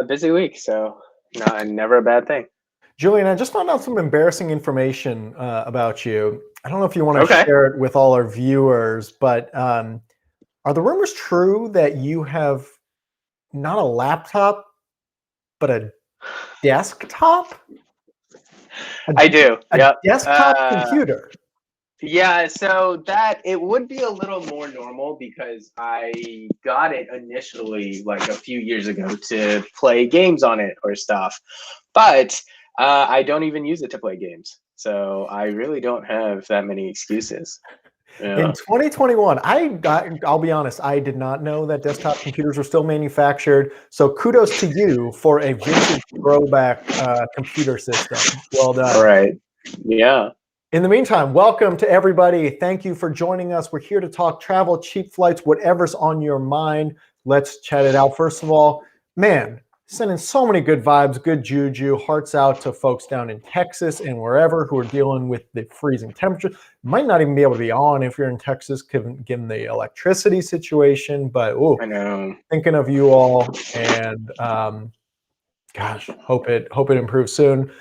a busy week, so never a bad thing. Julian, I just found out some embarrassing information about you. I don't know if you want to Okay. share it with all our viewers, but are the rumors true that you have not a laptop, but a desktop? I do. A Yep. desktop computer? Yeah, so that it would be a little more normal because I got it initially like a few years ago to play games on it or stuff. But I don't even use it to play games. So I really don't have that many excuses. In Yeah. 2021, I'll be honest, I did not know that desktop computers were still manufactured. So kudos to you for a vintage throwback computer system. Well done. All right. Yeah. In the meantime, welcome to everybody. Thank you for joining us. We're here to talk travel, cheap flights, whatever's on your mind. Let's chat it out. First of all, man, sending so many good vibes, good juju, hearts out to folks down in Texas and wherever who are dealing with the freezing temperatures. Might not even be able to be on if you're in Texas, given the electricity situation. But I know. thinking of you all, and gosh, hope it improves soon.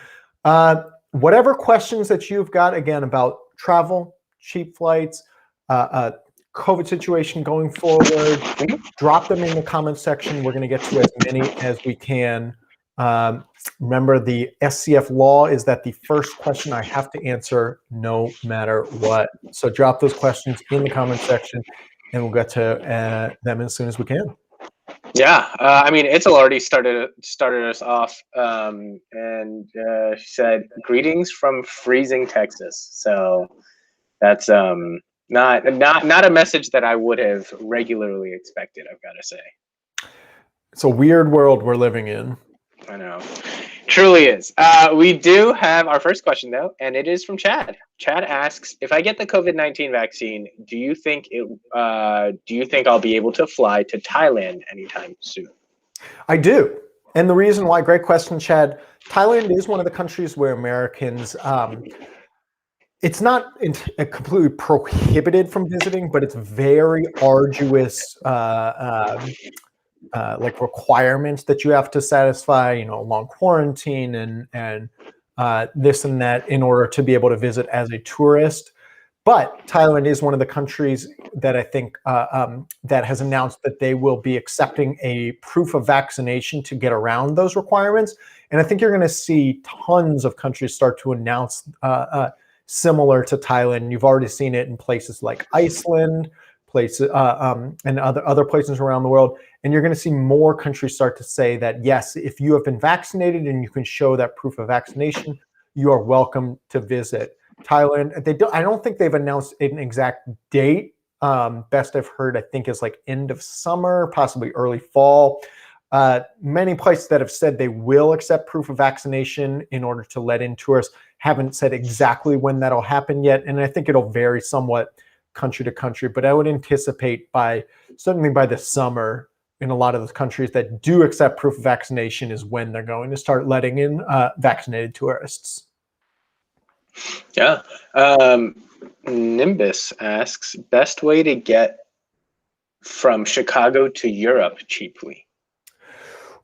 Whatever questions that you've got, again, about travel, cheap flights, COVID situation going forward, drop them in the comments section. We're going to get to as many as we can. Remember, the SCF law is that the first question I have to answer no matter what. So drop those questions in the comment section, and we'll get to them as soon as we can. Yeah, I mean, it's already started us off, and she said, "Greetings from freezing Texas." So that's not a message that I would have regularly expected, I've got to say. It's a weird world we're living in. I know, truly is. We do have our first question though, and it is from Chad. Chad asks, "If I get the COVID-19 vaccine, do you think I'll be able to fly to Thailand anytime soon?" I do. And the reason why, great question, Chad. Thailand is one of the countries where Americans, it's not completely prohibited from visiting, but it's very arduous like requirements that you have to satisfy, long quarantine and this and that in order to be able to visit as a tourist. But Thailand is one of the countries that I think that has announced that they will be accepting a proof of vaccination to get around those requirements. And I think you're going to see tons of countries start to announce similar to Thailand. You've already seen it in places like Iceland, places and other places around the world. And you're going to see more countries start to say that, yes, if you have been vaccinated and you can show that proof of vaccination, you are welcome to visit Thailand. I don't think they've announced an exact date. Best I've heard, I think, is like end of summer, possibly early fall. Many places that have said they will accept proof of vaccination in order to let in tourists haven't said exactly when that'll happen yet. And I think it'll vary somewhat country to country, but I would anticipate certainly by the summer in a lot of those countries that do accept proof of vaccination is when they're going to start letting in vaccinated tourists. Yeah. Nimbus asks, best way to get from Chicago to Europe cheaply?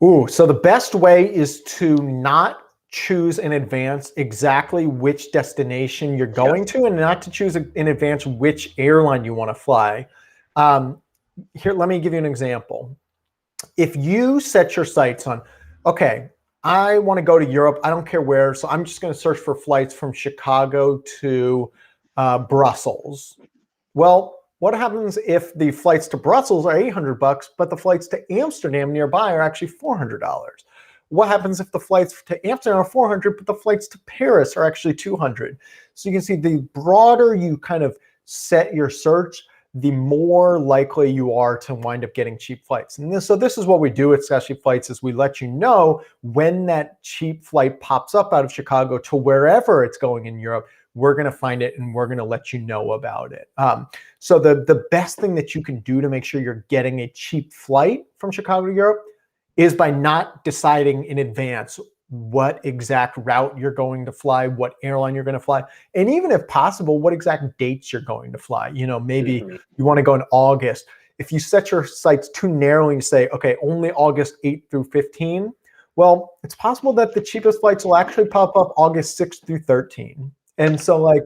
Ooh, so the best way is to not choose in advance exactly which destination you're going to, and not to choose in advance which airline you want to fly. Here, let me give you an example. If you set your sights on, okay, I want to go to Europe, I don't care where, so I'm just going to search for flights from Chicago to Brussels. Well, what happens if the flights to Brussels are $800, but the flights to Amsterdam nearby are actually $400? What happens if the flights to Amsterdam are $400, but the flights to Paris are actually $200? So you can see the broader you kind of set your search, the more likely you are to wind up getting cheap flights. And this is what we do at Scott Cheap Flights, is we let you know when that cheap flight pops up out of Chicago to wherever it's going in Europe. We're going to find it and we're going to let you know about it. So the best thing that you can do to make sure you're getting a cheap flight from Chicago to Europe is by not deciding in advance what exact route you're going to fly, what airline you're going to fly, and even if possible, what exact dates you're going to fly. Maybe you want to go in August. If you set your sights too narrowly and say, okay, only August 8 through 15, Well, it's possible that the cheapest flights will actually pop up August 6th through 13. And so like,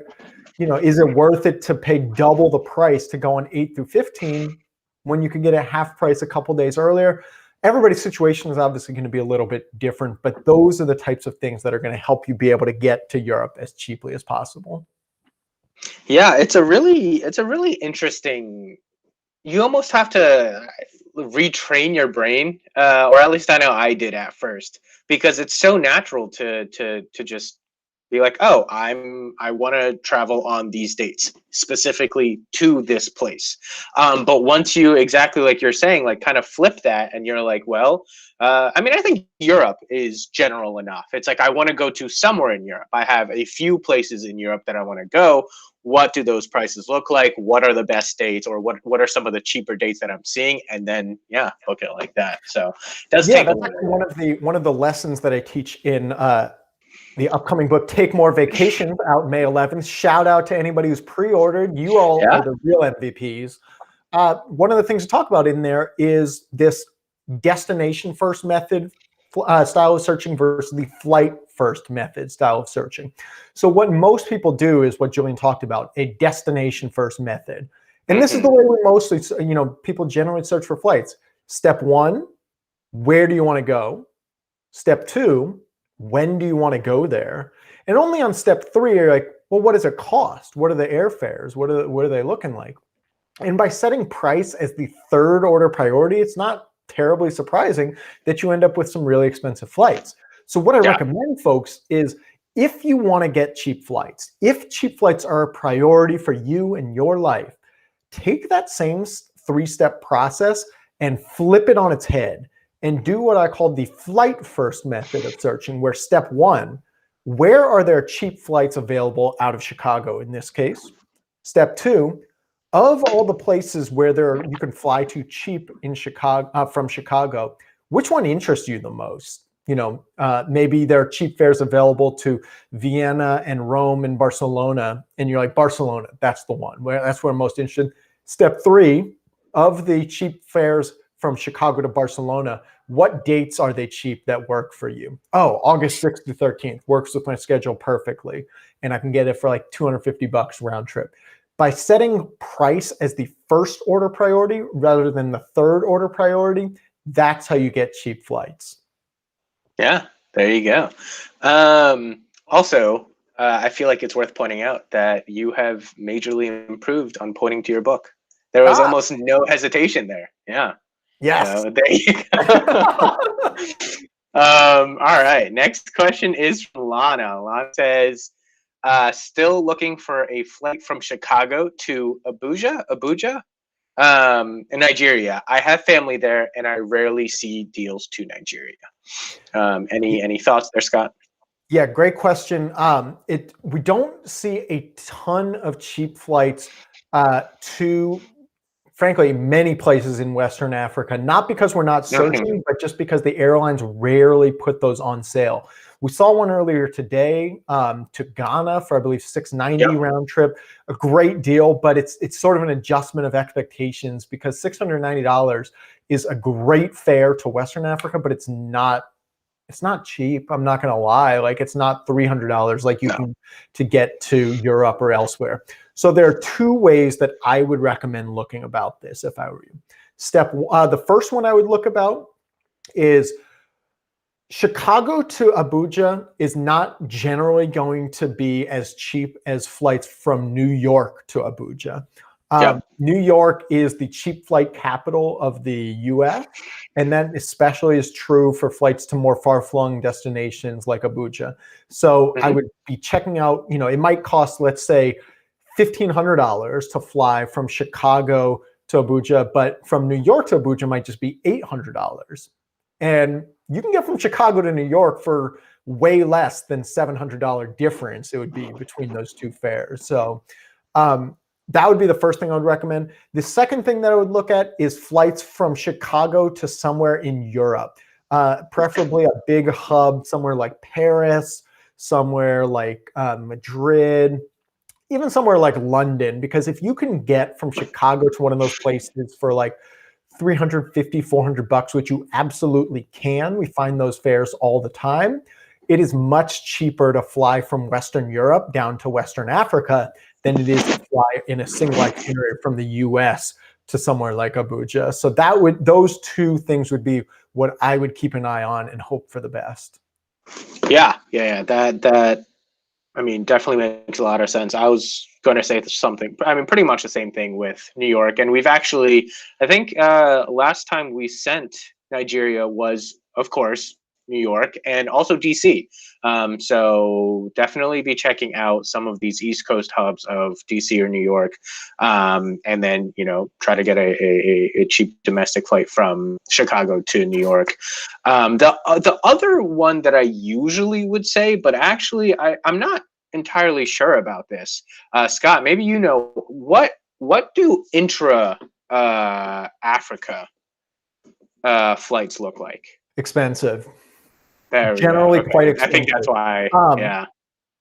is it worth it to pay double the price to go on 8 through 15 when you can get a half price a couple days earlier? Everybody's situation is obviously going to be a little bit different, but those are the types of things that are going to help you be able to get to Europe as cheaply as possible. Yeah, it's a really interesting. You almost have to retrain your brain, or at least I know I did at first, because it's so natural to just be like, oh, I want to travel on these dates specifically to this place. But once you, exactly like you're saying, like kind of flip that, and you're like, well, I mean, I think Europe is general enough. It's like I want to go to somewhere in Europe. I have a few places in Europe that I want to go. What do those prices look like? What are the best dates, or what are some of the cheaper dates that I'm seeing? And then book it like that. So it does take that's actually one of the lessons that I teach in the upcoming book, Take More Vacations, out May 11th. Shout out to anybody who's pre-ordered. You all are the real MVPs. One of the things to talk about in there is this destination first method style of searching versus the flight first method style of searching. So what most people do is what Julian talked about, a destination first method. And this is the way we mostly, people generally search for flights. Step one, where do you want to go? Step two, when do you want to go there? And only on step three, you're like, well, what does it cost? What are the airfares? What are they looking like? And by setting price as the third order priority, it's not terribly surprising that you end up with some really expensive flights. So what I recommend, folks, is if you want to get cheap flights, if cheap flights are a priority for you and your life, take that same three-step process and flip it on its head and do what I call the flight first method of searching, where step one, where are there cheap flights available out of Chicago in this case? Step two, of all the places where you can fly to cheap in Chicago, from Chicago, which one interests you the most? Maybe there are cheap fares available to Vienna and Rome and Barcelona, and you're like, Barcelona, that's the one. That's where I'm most interested. Step three, of the cheap fares from Chicago to Barcelona, what dates are they cheap that work for you? Oh, August 6th to 13th works with my schedule perfectly, and I can get it for like $250 round trip. By setting price as the first order priority rather than the third order priority, that's how you get cheap flights. Yeah, there you go. Also, I feel like it's worth pointing out that you have majorly improved on pointing to your book. There was almost no hesitation there. Yeah. Yes. So there you go. All right. Next question is from Lana. Lana says, still looking for a flight from Chicago to Abuja, in Nigeria. I have family there, and I rarely see deals to Nigeria. Any thoughts there, Scott? Yeah, great question. We don't see a ton of cheap flights to, frankly, many places in Western Africa, not because we're not searching, but just because the airlines rarely put those on sale. We saw one earlier today to Ghana for, I believe, $690 round trip. A great deal, but it's sort of an adjustment of expectations, because $690 is a great fare to Western Africa, but it's not cheap. I'm not going to lie. Like, it's not $300 like you can to get to Europe or elsewhere. So there are two ways that I would recommend looking about this if I were you. The first one I would look about is Chicago to Abuja is not generally going to be as cheap as flights from New York to Abuja. New York is the cheap flight capital of the US, and that especially is true for flights to more far-flung destinations like Abuja. So I would be checking out, it might cost, let's say, $1,500 to fly from Chicago to Abuja, but from New York to Abuja might just be $800. And you can get from Chicago to New York for way less than $700 difference it would be between those two fares. So that would be the first thing I would recommend. The second thing that I would look at is flights from Chicago to somewhere in Europe, preferably a big hub, somewhere like Paris, somewhere like Madrid, even somewhere like London, because if you can get from Chicago to one of those places for like $350, $400, which you absolutely can. We find those fares all the time. It is much cheaper to fly from Western Europe down to Western Africa than it is to fly in a single itinerary from the US to somewhere like Abuja. So those two things would be what I would keep an eye on and hope for the best. Yeah. That I mean, definitely makes a lot of sense. I was going to say something. I mean, pretty much the same thing with New York. And we've actually, I think, last time we sent Nigeria was, of course, New York and also DC. So definitely be checking out some of these East Coast hubs of DC or New York, and then try to get a cheap domestic flight from Chicago to New York. The other one that I usually would say, but actually I'm not entirely sure about this. Scott, maybe what do intra Africa flights look like? Expensive. Generally quite expensive. I think that's why.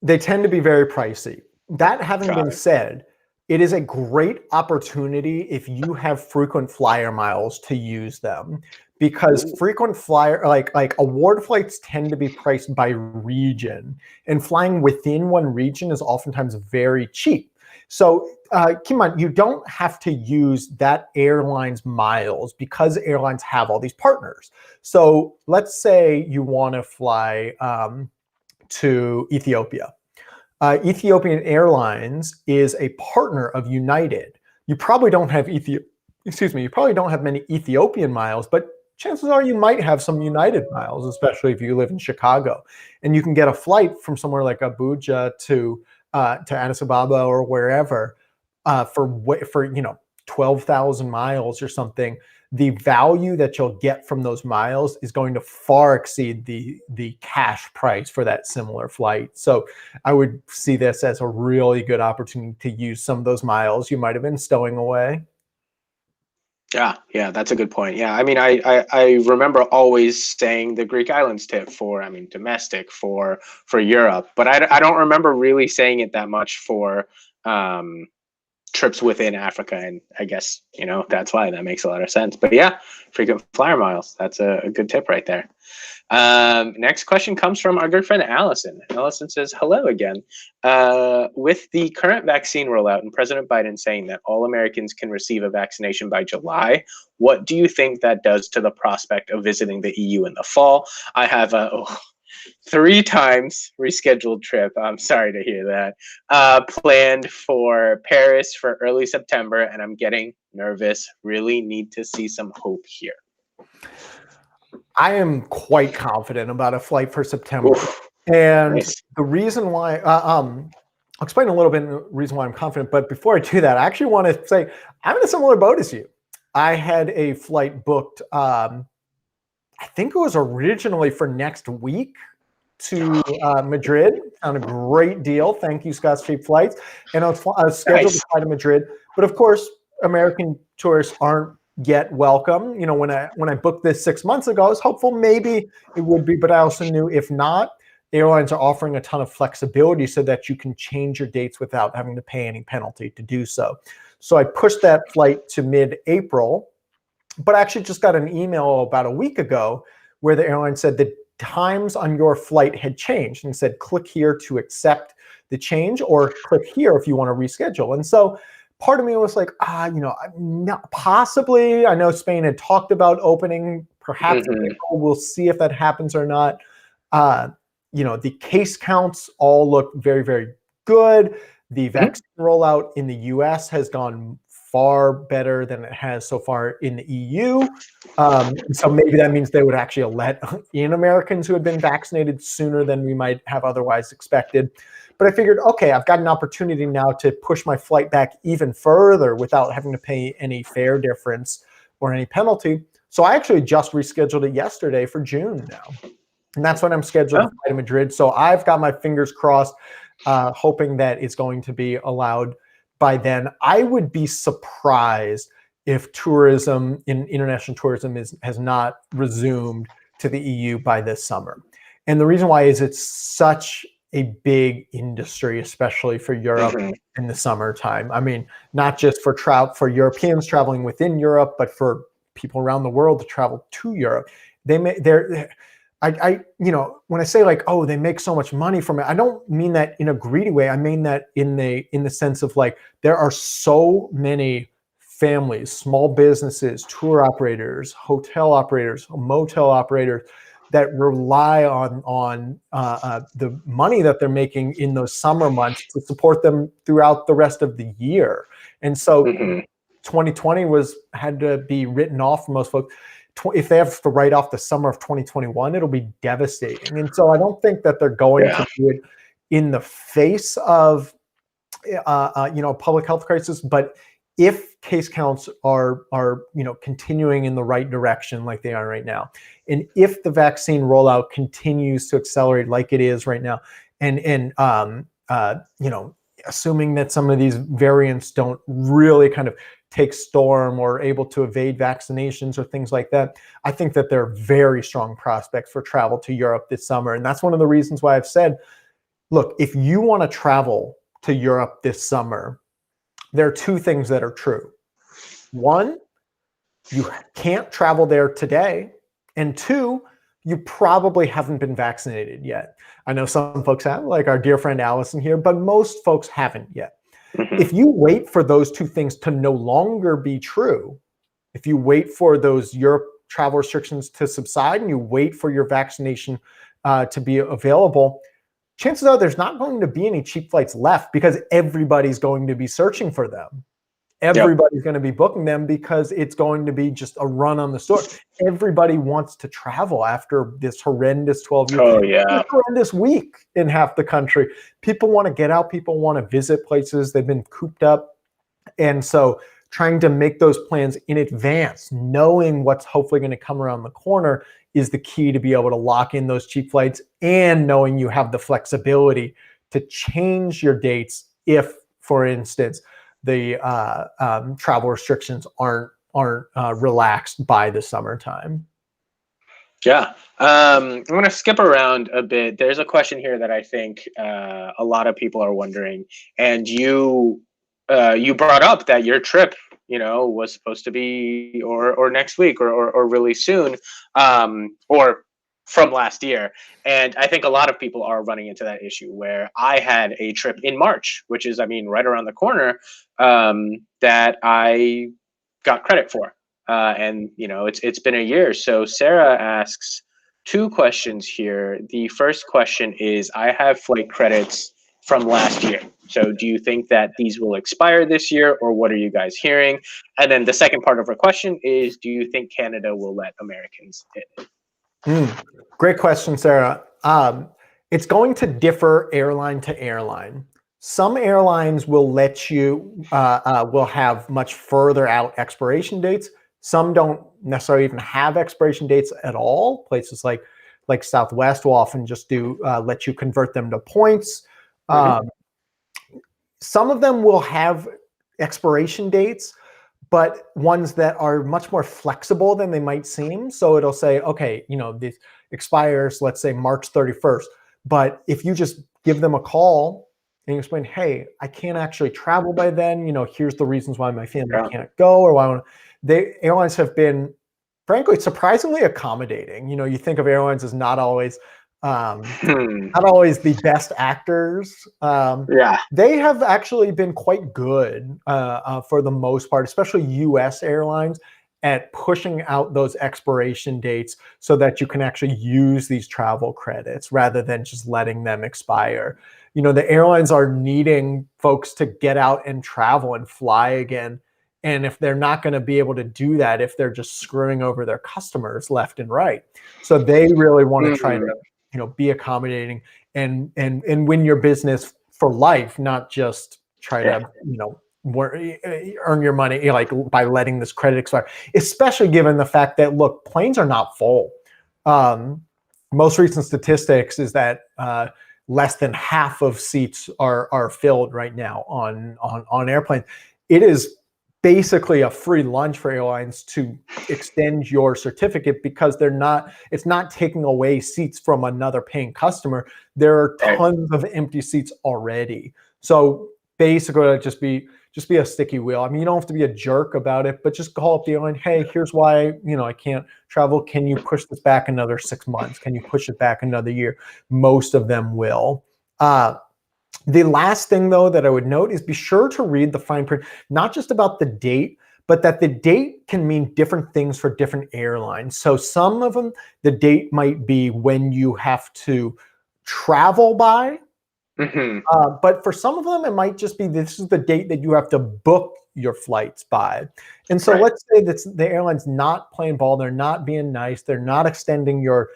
They tend to be very pricey. That having been said, it is a great opportunity if you have frequent flyer miles to use them, because frequent flyer like award flights tend to be priced by region, and flying within one region is oftentimes very cheap. So keep in mind, you don't have to use that airline's miles because airlines have all these partners. So let's say you want to fly to Ethiopia. Ethiopian Airlines is a partner of United. You probably don't have you probably don't have many Ethiopian miles, but chances are you might have some United miles, especially if you live in Chicago. And you can get a flight from somewhere like Abuja to Addis Ababa or wherever for 12,000 miles or something. The value that you'll get from those miles is going to far exceed the cash price for that similar flight. So I would see this as a really good opportunity to use some of those miles you might have been stowing away. Yeah, that's a good point. Yeah, I mean, I remember always saying the Greek islands tip for, domestic for Europe, but I don't remember really saying it that much for trips within Africa, and I guess that's why that makes a lot of sense. But yeah, frequent flyer miles, that's a good tip right there. Next question comes from our good friend Allison. Allison says, hello again. With the current vaccine rollout and President Biden saying that all Americans can receive a vaccination by July, what do you think that does to the prospect of visiting the EU in the fall? I have a 3 times rescheduled trip. I'm sorry to hear that. Planned for Paris for early September, and I'm getting nervous. Really need to see some hope here. I am quite confident about a flight for September. And nice. The reason why, I'll explain a little bit the reason why I'm confident, but before I do that, I actually want to say I'm in a similar boat as you. I had a flight booked, I think it was originally for next week to Madrid on a great deal. Thank you, Scott's Cheap Flights. And I was scheduled to fly to Madrid. But of course, American tourists aren't yet welcome. When I booked this 6 months ago, I was hopeful maybe it would be, but I also knew if not, airlines are offering a ton of flexibility so that you can change your dates without having to pay any penalty to do so. So I pushed that flight to mid-April, but I actually just got an email about a week ago where the airline said the times on your flight had changed and said, click here to accept the change or click here if you want to reschedule. And so part of me was like, not possibly. I know Spain had talked about opening, perhaps we'll see if that happens or not. The case counts all look very, very good. The vaccine rollout in the US has gone far better than it has so far in the EU. So maybe that means they would actually let in Americans who had been vaccinated sooner than we might have otherwise expected. But I figured, okay, I've got an opportunity now to push my flight back even further without having to pay any fare difference or any penalty. So I actually just rescheduled it yesterday for June now. And that's when I'm scheduled to fly to Madrid. So I've got my fingers crossed, hoping that it's going to be allowed by then. I would be surprised if international tourism has not resumed to the EU by this summer. And the reason why is it's such a big industry, especially for Europe in the summertime. I mean, not just for Europeans traveling within Europe, but for people around the world to travel to Europe. When I say like, oh, they make so much money from it, I don't mean that in a greedy way. I mean that in the sense of like, there are so many families, small businesses, tour operators, hotel operators, motel operators that rely on the money that they're making in those summer months to support them throughout the rest of the year. And so 2020 had to be written off for most folks. If they have to write off the summer of 2021, it'll be devastating. And so I don't think that they're going to do it in the face of public health crisis, but if case counts are continuing in the right direction like they are right now, and if the vaccine rollout continues to accelerate like it is right now, and assuming that some of these variants don't really kind of take storm or able to evade vaccinations or things like that, I think that there are very strong prospects for travel to Europe this summer. And that's one of the reasons why I've said, look, if you want to travel to Europe this summer, there are two things that are true. One, you can't travel there today. And two, you probably haven't been vaccinated yet. I know some folks have, like our dear friend Allison here, but most folks haven't yet. If you wait for those two things to no longer be true, if you wait for those Europe travel restrictions to subside and you wait for your vaccination to be available, chances are there's not going to be any cheap flights left because everybody's going to be searching for them. Everybody's going to be booking them because it's going to be just a run on the store. Everybody wants to travel after this horrendous 12 years. Oh, yeah. Horrendous week in half the country. People want to get out. People want to visit places. They've been cooped up. And so trying to make those plans in advance, knowing what's hopefully going to come around the corner, is the key to be able to lock in those cheap flights, and knowing you have the flexibility to change your dates if, for instance, the travel restrictions aren't relaxed by the summertime. Yeah. I'm going to skip around a bit. There's a question here that I think a lot of people are wondering, and you brought up that your trip, was supposed to be or next week or really soon, or from last year. And I think a lot of people are running into that issue where I had a trip in March, which is, right around the corner, that I got credit for. And it's been a year. So Sarah asks two questions here. The first question is, I have flight credits from last year. So do you think that these will expire this year, or what are you guys hearing? And then the second part of her question is, do you think Canada will let Americans in? Great question, Sarah. It's going to differ airline to airline. Some airlines will let you, will have much further out expiration dates. Some don't necessarily even have expiration dates at all. Places like Southwest will often just let you convert them to points. Some of them will have expiration dates, but ones that are much more flexible than they might seem. So it'll say, okay, this expires, let's say March 31st. But if you just give them a call and you explain, hey, I can't actually travel by then, here's the reasons why my family can't go, or why airlines have been, frankly, surprisingly accommodating. You think of airlines as not always the best actors. They have actually been quite good for the most part, especially U.S. airlines, at pushing out those expiration dates so that you can actually use these travel credits rather than just letting them expire. The airlines are needing folks to get out and travel and fly again. And if they're not going to be able to do that, if they're just screwing over their customers left and right. So they really want to try to be accommodating and win your business for life, not just try to, earn your money like by letting this credit expire, especially given the fact that, look, planes are not full. Most recent statistics is that less than half of seats are filled right now on airplanes. It is basically a free lunch for airlines to extend your certificate because it's not taking away seats from another paying customer. There are tons of empty seats already. So basically just just be a sticky wheel. I mean, you don't have to be a jerk about it, but just call up the airline. Hey, here's why, I can't travel. Can you push this back another 6 months? Can you push it back another year? Most of them will. The last thing, though, that I would note is be sure to read the fine print, not just about the date, but that the date can mean different things for different airlines. So some of them, the date might be when you have to travel by. But for some of them, it might just be this is the date that you have to book your flights by. And so let's say that the airline's not playing ball. They're not being nice. They're not extending your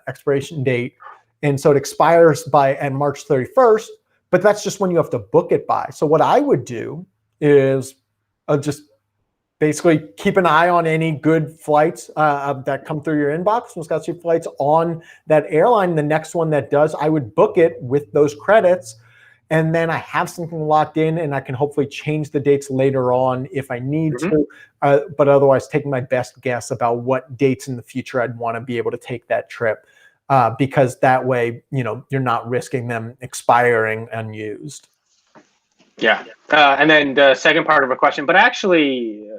expiration date. And so it expires on March 31st, but that's just when you have to book it by. So what I would do is just basically keep an eye on any good flights that come through your inbox from Scott flights on that airline. The next one that does, I would book it with those credits. And then I have something locked in and I can hopefully change the dates later on if I need to. But otherwise, taking my best guess about what dates in the future I'd want to be able to take that trip. Because that way, you're not risking them expiring unused. Yeah. And then the second part of a question, but actually,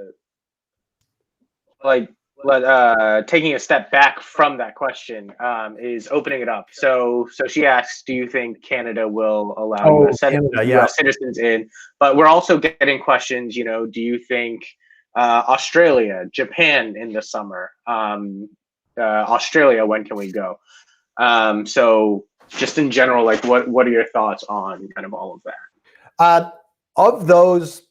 taking a step back from that question is opening it up. So she asks, do you think Canada will allow US citizens in? But we're also getting questions, do you think Australia, Japan in the summer, Australia, when can we go? So just in general, like what are your thoughts on kind of all of that? Of those,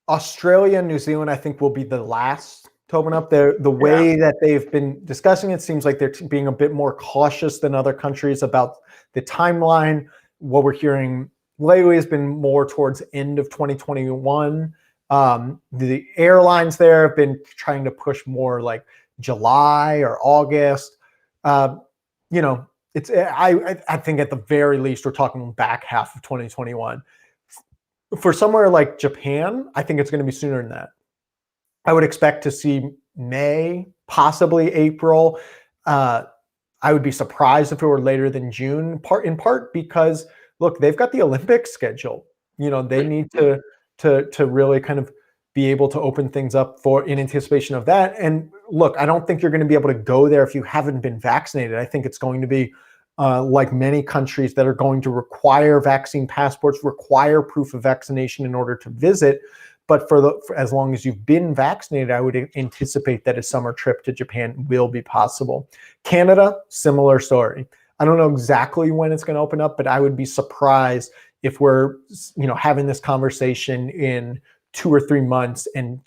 Australia and New Zealand, I think, will be the last to open up. The way that they've been discussing it seems like they're being a bit more cautious than other countries about the timeline. What we're hearing lately has been more towards end of 2021. The airlines there have been trying to push more like July or August. It's I think at the very least we're talking back half of 2021. For somewhere like Japan, I think it's going to be sooner than that. I would expect to see May, possibly April. I would be surprised if it were later than June, in part because, look, they've got the Olympics scheduled. They need to really kind of be able to open things up in anticipation of that. And look, I don't think you're going to be able to go there if you haven't been vaccinated. I think it's going to be like many countries that are going to require vaccine passports, require proof of vaccination in order to visit. But for as long as you've been vaccinated, I would anticipate that a summer trip to Japan will be possible. Canada, similar story. I don't know exactly when it's going to open up, but I would be surprised if we're having this conversation in 2 or 3 months and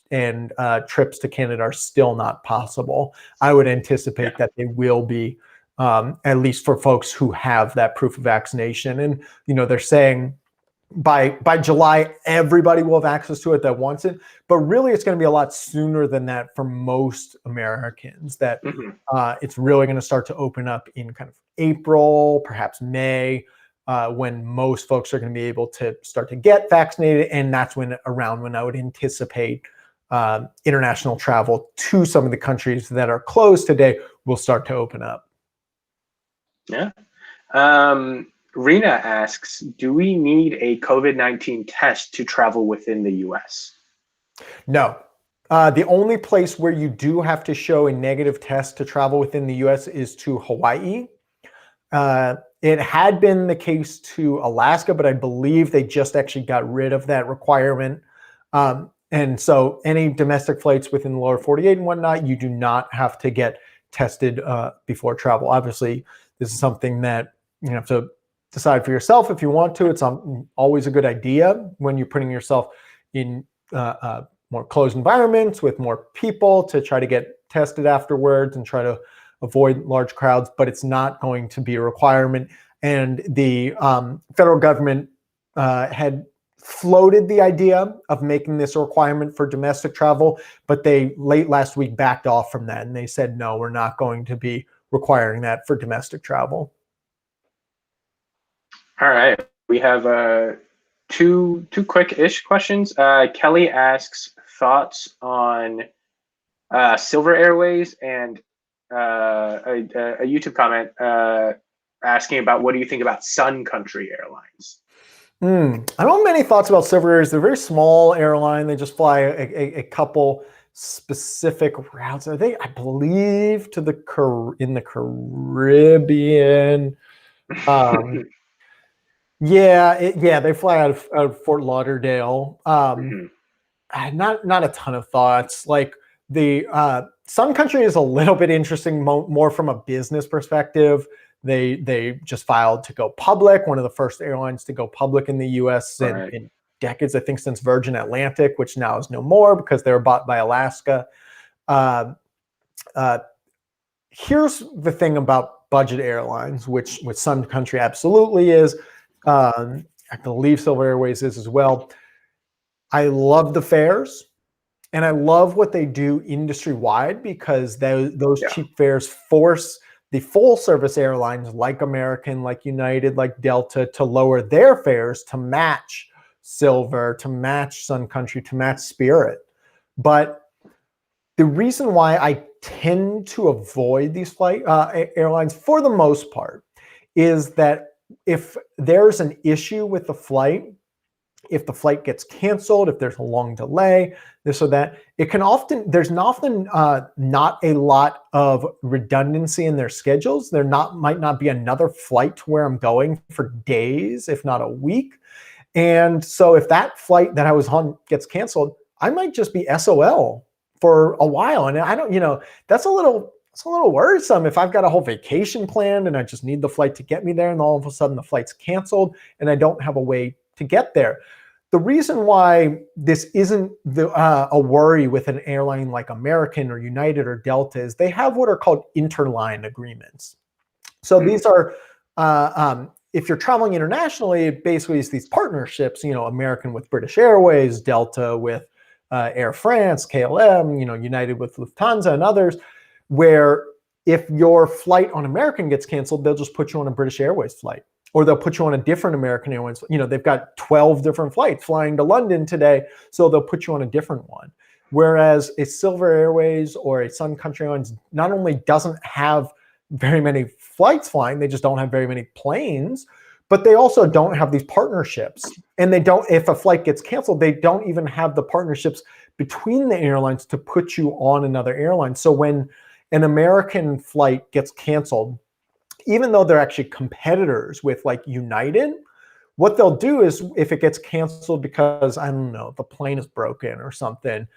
trips to Canada are still not possible. I would anticipate that they will be, at least for folks who have that proof of vaccination. And they're saying by July, everybody will have access to it that wants it. But really, it's going to be a lot sooner than that for most Americans, that it's really going to start to open up in kind of April, perhaps May, when most folks are going to be able to start to get vaccinated. And that's when I would anticipate international travel to some of the countries that are closed today will start to open up. Yeah. Rena asks, do we need a COVID-19 test to travel within the U.S.? No. The only place where you do have to show a negative test to travel within the U.S. is to Hawaii. It had been the case to Alaska, but I believe they just actually got rid of that requirement. And so any domestic flights within the lower 48 and whatnot, you do not have to get tested before travel. Obviously, this is something that you have to decide for yourself if you want to. It's always a good idea when you're putting yourself in more closed environments with more people to try to get tested afterwards and try to avoid large crowds, but it's not going to be a requirement. And the federal government had floated the idea of making this a requirement for domestic travel, but they late last week backed off from that. And they said, no, we're not going to be requiring that for domestic travel. All right. We have two quick-ish questions. Kelly asks thoughts on Silver Airways, and a YouTube comment asking about what do you think about Sun Country Airlines? I don't have many thoughts about Silver Airways. They're a very small airline. They just fly a couple specific routes. Are they, I believe, to in the Caribbean. Yeah, they fly out of Fort Lauderdale. Mhm. Not a ton of thoughts. Like the Sun Country is a little bit interesting, more from a business perspective. They just filed to go public, one of the first airlines to go public in the U.S. Right. in decades, I think, since Virgin Atlantic, which now is no more because they were bought by Alaska. Uh, uh, Here's the thing about budget airlines, which Sun Country absolutely is. I believe Silver Airways is as well. I love the fares. And I love what they do industry wide because those Yeah. cheap fares force the full service airlines like American, like United, like Delta to lower their fares to match Silver, to match Sun Country, to match Spirit. But the reason why I tend to avoid these airlines for the most part is that if there's an issue with the flight, if the flight gets canceled, if there's a long delay, this or that, there's often not a lot of redundancy in their schedules. Might not be another flight to where I'm going for days, if not a week. And so if that flight that I was on gets canceled, I might just be SOL for a while. And I don't, it's a little worrisome if I've got a whole vacation planned and I just need the flight to get me there, and all of a sudden the flight's canceled and I don't have a way to get there. The reason why this isn't a worry with an airline like American or United or Delta is they have what are called interline agreements. So these are, if you're traveling internationally, it basically is these partnerships, American with British Airways, Delta with Air France, KLM, United with Lufthansa and others, where if your flight on American gets canceled, they'll just put you on a British Airways flight. Or they'll put you on a different American Airlines. They've got 12 different flights flying to London today, so they'll put you on a different one. Whereas a Silver Airways or a Sun Country Airlines not only doesn't have very many flights flying, they just don't have very many planes, but they also don't have these partnerships. And if a flight gets canceled, they don't even have the partnerships between the airlines to put you on another airline. So when an American flight gets canceled, even though they're actually competitors with like United, what they'll do is if it gets canceled because, I don't know, the plane is broken or something,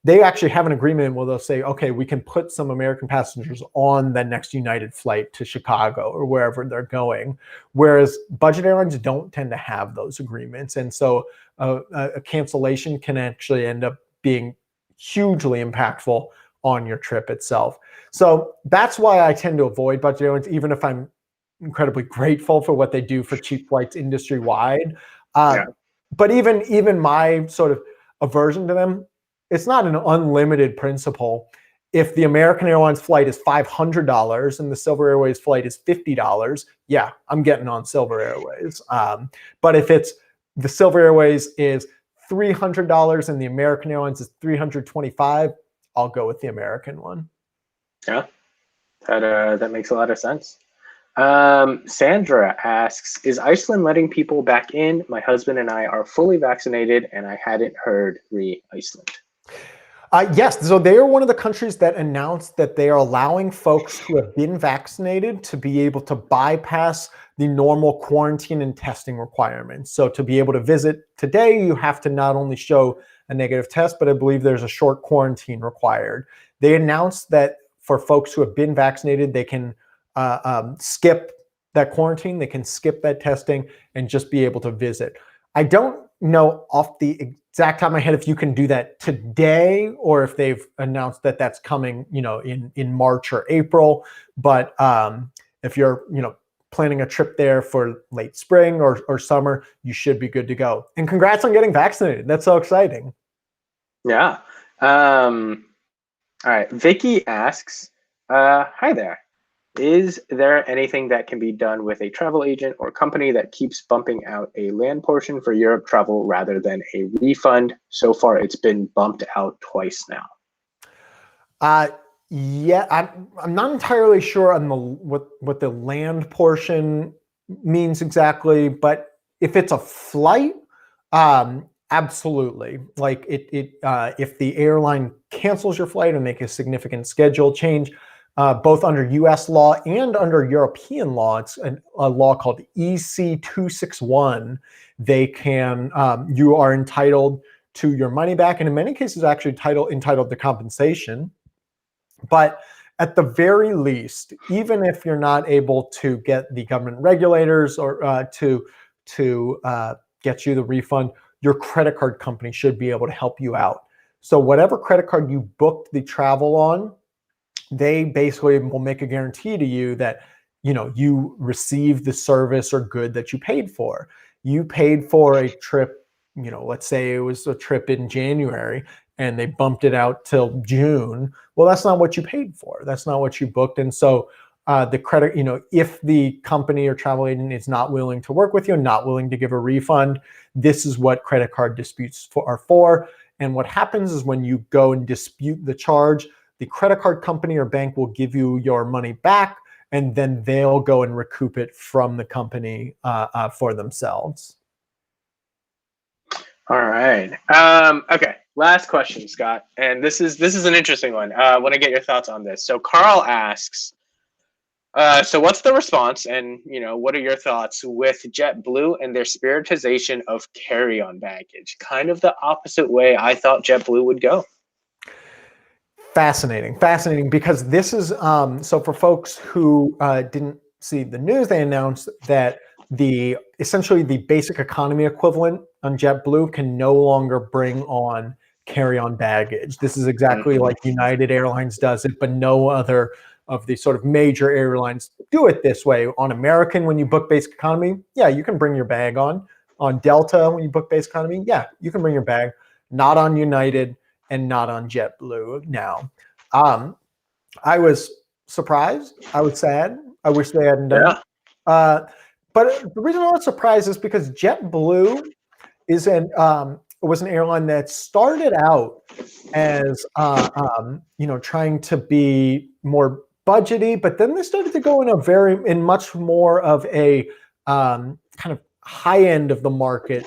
they actually have an agreement where they'll say, okay, we can put some American passengers on the next United flight to Chicago or wherever they're going. Whereas budget airlines don't tend to have those agreements. And so a cancellation can actually end up being hugely impactful on your trip itself. So that's why I tend to avoid budget airlines, even if I'm incredibly grateful for what they do for cheap flights industry wide. But even my sort of aversion to them, it's not an unlimited principle. If the American Airlines flight is $500 and the Silver Airways flight is $50, yeah, I'm getting on Silver Airways. But if it's the Silver Airways is $300 and the American Airlines is $325, I'll go with the American one. Yeah, that makes a lot of sense. Sandra asks, is Iceland letting people back in? My husband and I are fully vaccinated and I hadn't heard re-Iceland. Yes, so they are one of the countries that announced that they are allowing folks who have been vaccinated to be able to bypass the normal quarantine and testing requirements. So to be able to visit today, you have to not only show a negative test, but I believe there's a short quarantine required. They announced that for folks who have been vaccinated, they can skip that quarantine, they can skip that testing and just be able to visit. I don't know off the exact top of my head if you can do that today or if they've announced that that's coming, in March or April. But if you're, planning a trip there for late spring or summer, you should be good to go. And congrats on getting vaccinated. That's so exciting. Yeah. All right. Vicky asks, hi there. Is there anything that can be done with a travel agent or company that keeps bumping out a land portion for Europe travel rather than a refund? So far, it's been bumped out twice now. Yeah, I'm not entirely sure on what the land portion means exactly, but if it's a flight, absolutely. Like if the airline cancels your flight and make a significant schedule change, both under U.S. law and under European law, it's a law called EC 261. They can, you are entitled to your money back, and in many cases, actually entitled to compensation. But at the very least, even if you're not able to get the government regulators or to get you the refund, your credit card company should be able to help you out. So whatever credit card you booked the travel on, they basically will make a guarantee to you that, you know, you receive the service or good that you paid for. You paid for a trip, you know, let's say it was a trip in January and they bumped it out till June. Well, that's not what you paid for. That's not what you booked. And so the credit, you know, if the company or travel agent is not willing to work with you, not willing to give a refund, this is what credit card disputes are for. And what happens is when you go and dispute the charge, the credit card company or bank will give you your money back, and then they'll go and recoup it from the company for themselves. All right. Okay. Last question, Scott. And this is an interesting one. I want to get your thoughts on this. So Carl asks, so what's the response, and you know, what are your thoughts with JetBlue and their spiritization of carry-on baggage? Kind of the opposite way I thought JetBlue would go. Fascinating, because this is so for folks who didn't see the news, they announced that essentially the basic economy equivalent on JetBlue can no longer bring on carry-on baggage. This is exactly like United Airlines does it, but no other of the sort of major airlines do it this way. On American, when you book basic economy, yeah, you can bring your bag on. On Delta, when you book basic economy, yeah, you can bring your bag. Not on United and not on JetBlue now. I was surprised. I was sad. I wish they hadn't done it. But the reason I was surprised is because JetBlue was an airline that started out as you know, trying to be more budgety, but then they started to go in much more of a kind of high end of the market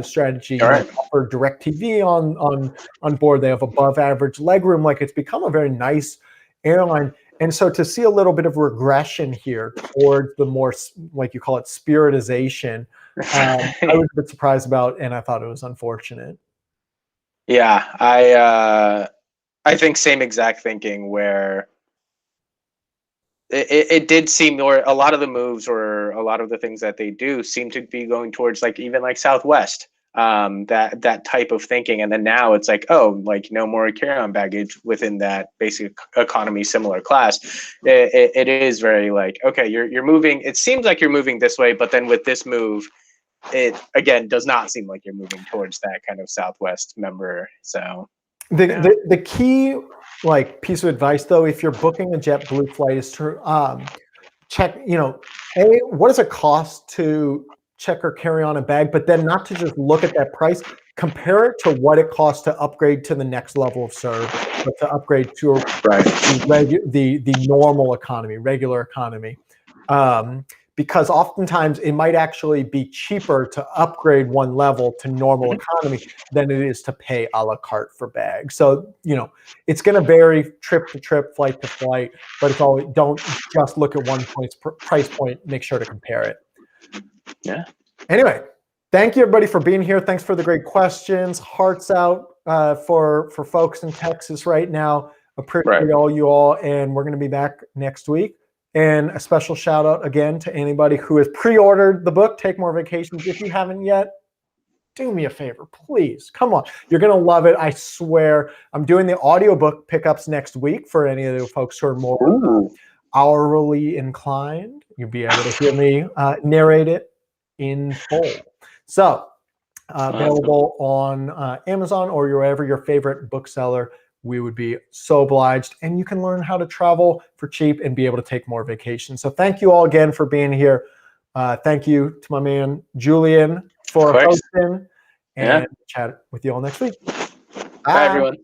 strategy. All right. They offer DirecTV on board. They have above average legroom. Like, it's become a very nice airline. And so to see a little bit of regression here towards the more, like you call it, spiritization, I was a bit surprised about, and I thought it was unfortunate. Yeah, I think same exact thinking, where it did seem, or a lot of the moves or a lot of the things that they do seem to be going towards, like, even like Southwest, that type of thinking. And then now it's like, oh, like, no more carry-on baggage within that basic economy similar class. It is very like, okay, you're moving. It seems like you're moving this way, but then with this move, it again does not seem like you're moving towards that kind of Southwest member. So the key, like, piece of advice, though, if you're booking a JetBlue flight, is to check, you know, what does it cost to check or carry on a bag, but then not to just look at that price, compare it to what it costs to upgrade to the next level of service, but to upgrade to the normal economy, regular economy. Because oftentimes it might actually be cheaper to upgrade one level to normal economy than it is to pay a la carte for bags. So, you know, it's going to vary trip to trip, flight to flight, but it's always, don't just look at one price point, make sure to compare it. Yeah. Anyway, thank you everybody for being here. Thanks for the great questions. Hearts out for folks in Texas right now. Appreciate all you all, and we're going to be back next week. And a special shout out again to anybody who has pre-ordered the book, Take More Vacations. If you haven't yet, do me a favor, please. Come on. You're going to love it. I swear. I'm doing the audiobook pickups next week for any of the folks who are more hourly inclined. You'll be able to hear me narrate it in full. So available on Amazon or wherever your favorite bookseller. We would be so obliged, and you can learn how to travel for cheap and be able to take more vacations. So thank you all again for being here. Thank you to my man Julian for hosting, and chat with you all next week. Bye everyone.